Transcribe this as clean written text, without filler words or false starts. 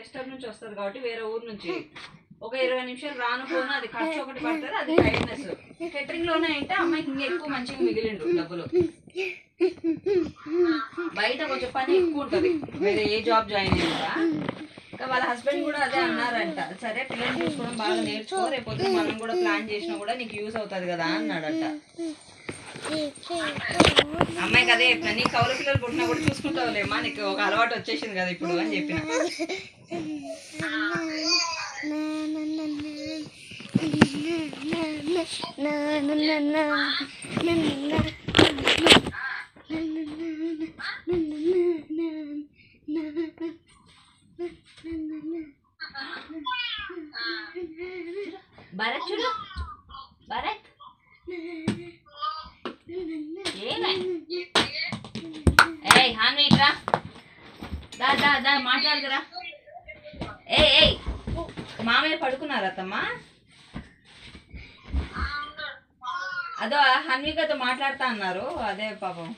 tester నుంచి వస్తుంది కాబట్టి వేరే ఊరు నుంచి ఒక 20 నిమిషాలు రానుకోను అది ఖర్చు ఒకటి పడుతుంది అది టైట్నెస్ కేటరింగ్ లోనే అంటే అమ్మాయికి ఇంకా ఎక్కువ మంచిగా మిగిలిండు డబ్బులు బయట కొంచెం పని ఎక్కువ ఉంటుంది వేరే ఏ జాబ్ జాయిన్ అయ్యారా ఇంకా వాళ్ళ హస్బెండ్ కూడా అదే అన్నారంట సరే పిల్లల్ని చూసుకోవడం బాగా నేర్చుకో రేపొద్దు మనం కూడా ప్లాన్ చేసినా కూడా నీకు యూస్ అవుతుంది కదా అన్నాడట అమ్మాయికి అదే చెప్పిన నీ కౌల పిల్లలు పుట్టినా కూడా చూసుకుంటావులేమ్మా నీకు ఒక అలవాటు వచ్చేసింది కదా ఇప్పుడు అని చెప్పిన భరత్ చూడు భరత్ ఏయ్ హాన్వి ఇట్రా దా దా దా మాట్లాడదురా ఏయ్ మామయ్య పడుకున్నారా తమ్మా అదో హన్వికతో మాట్లాడుతా అన్నారు అదే పాపం